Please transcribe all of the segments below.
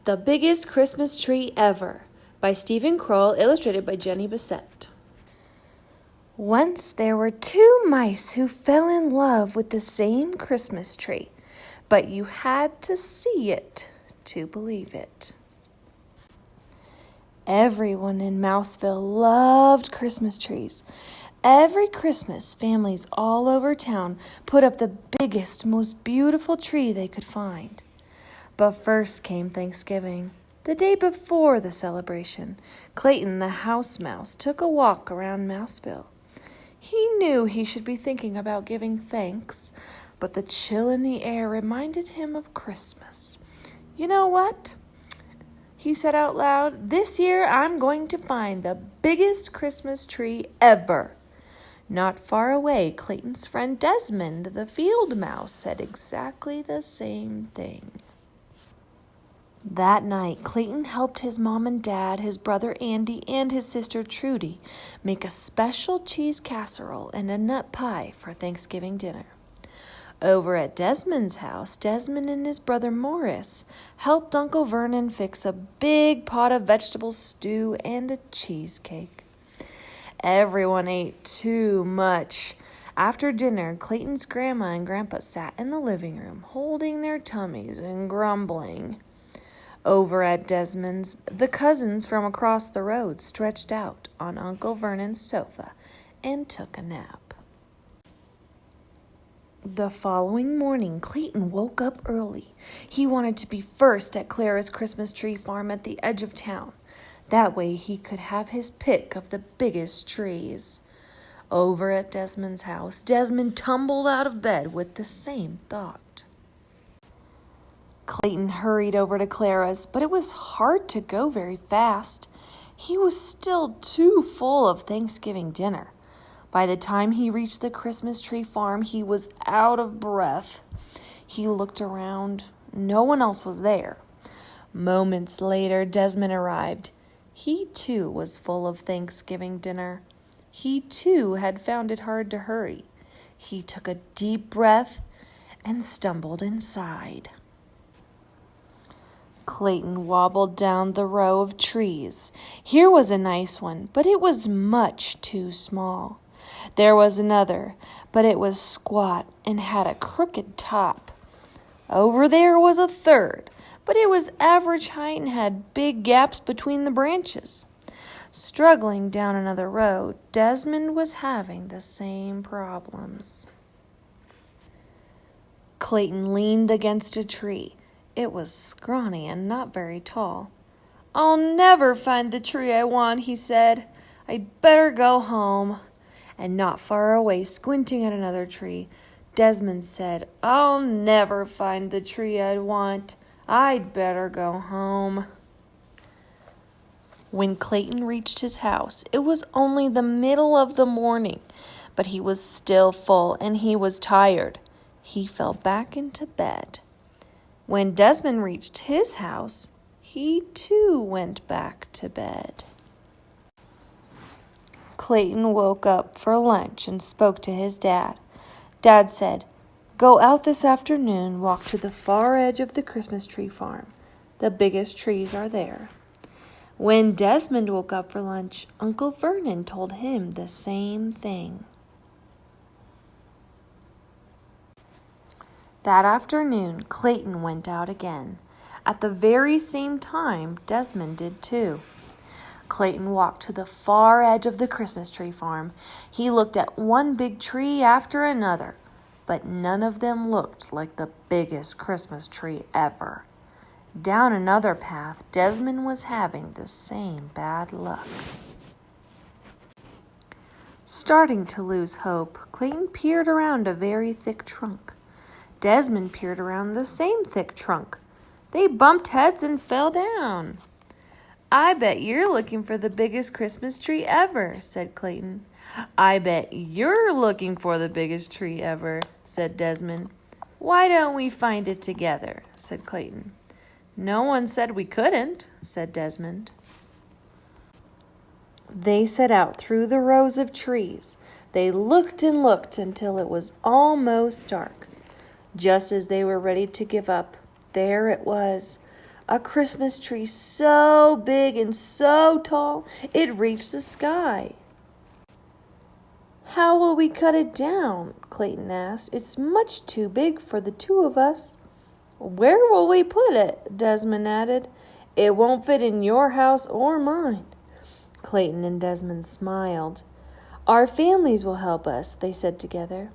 The Biggest Christmas Tree Ever by Stephen Kroll, illustrated by Jenny Bissett. Once there were two mice who fell in love with the same Christmas tree, but you had to see it to believe it. Everyone in Mouseville loved Christmas trees. Every Christmas, families all over town put up the biggest, most beautiful tree they could find. But first came Thanksgiving. The day before the celebration, Clayton the house mouse took a walk around Mouseville. He knew he should be thinking about giving thanks, but the chill in the air reminded him of Christmas. "You know what?" he said out loud. "This year I'm going to find the biggest Christmas tree ever." Not far away, Clayton's friend Desmond, the field mouse, said exactly the same thing. That night, Clayton helped his mom and dad, his brother Andy, and his sister Trudy make a special cheese casserole and a nut pie for Thanksgiving dinner. Over at Desmond's house, Desmond and his brother Morris helped Uncle Vernon fix a big pot of vegetable stew and a cheesecake. Everyone ate too much. After dinner, Clayton's grandma and grandpa sat in the living room, holding their tummies and grumbling. Over at Desmond's, the cousins from across the road stretched out on Uncle Vernon's sofa and took a nap. The following morning, Clayton woke up early. He wanted to be first at Clara's Christmas tree farm at the edge of town. That way he could have his pick of the biggest trees. Over at Desmond's house, Desmond tumbled out of bed with the same thought. Clayton hurried over to Clara's, but it was hard to go very fast. He was still too full of Thanksgiving dinner. By the time he reached the Christmas tree farm, he was out of breath. He looked around. No one else was there. Moments later, Desmond arrived. He, too, was full of Thanksgiving dinner. He, too, had found it hard to hurry. He took a deep breath and stumbled inside. Clayton wobbled down the row of trees. Here was a nice one, but it was much too small. There was another, but it was squat and had a crooked top. Over there was a third, but it was average height and had big gaps between the branches. Struggling down another row, Desmond was having the same problems. Clayton leaned against a tree. It was scrawny and not very tall. "I'll never find the tree I want," he said. "I'd better go home." And not far away, squinting at another tree, Desmond said, "I'll never find the tree I want. I'd better go home." When Clayton reached his house, it was only the middle of the morning, but he was still full and he was tired. He fell back into bed. When Desmond reached his house, he too went back to bed. Clayton woke up for lunch and spoke to his dad. Dad said, "Go out this afternoon, walk to the far edge of the Christmas tree farm. The biggest trees are there." When Desmond woke up for lunch, Uncle Vernon told him the same thing. That afternoon, Clayton went out again. At the very same time, Desmond did too. Clayton walked to the far edge of the Christmas tree farm. He looked at one big tree after another, but none of them looked like the biggest Christmas tree ever. Down another path, Desmond was having the same bad luck. Starting to lose hope, Clayton peered around a very thick trunk. Desmond peered around the same thick trunk. They bumped heads and fell down. "I bet you're looking for the biggest Christmas tree ever," said Clayton. "I bet you're looking for the biggest tree ever," said Desmond. "Why don't we find it together?" said Clayton. "No one said we couldn't," said Desmond. They set out through the rows of trees. They looked and looked until it was almost dark. Just as they were ready to give up, there it was, a Christmas tree so big and so tall it reached the sky. "How will we cut it down?" Clayton asked. "It's much too big for the two of us." "Where will we put it?" Desmond added. "It won't fit in your house or mine." Clayton and Desmond smiled. "Our families will help us," they said together.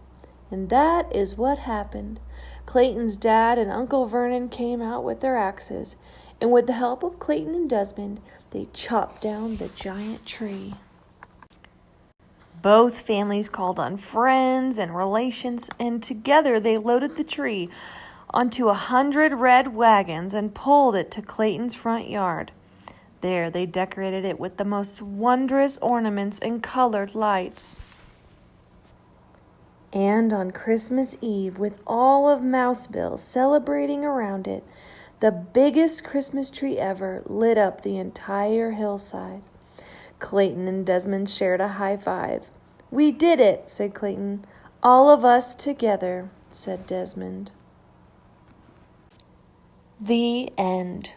And that is what happened. Clayton's dad and Uncle Vernon came out with their axes, and with the help of Clayton and Desmond, they chopped down the giant tree. Both families called on friends and relations, and together they loaded the tree onto 100 red wagons and pulled it to Clayton's front yard. There they decorated it with the most wondrous ornaments and colored lights. And on Christmas Eve, with all of Mouseville celebrating around it, the biggest Christmas tree ever lit up the entire hillside. Clayton and Desmond shared a high five. "We did it," said Clayton. "All of us together," said Desmond. The end.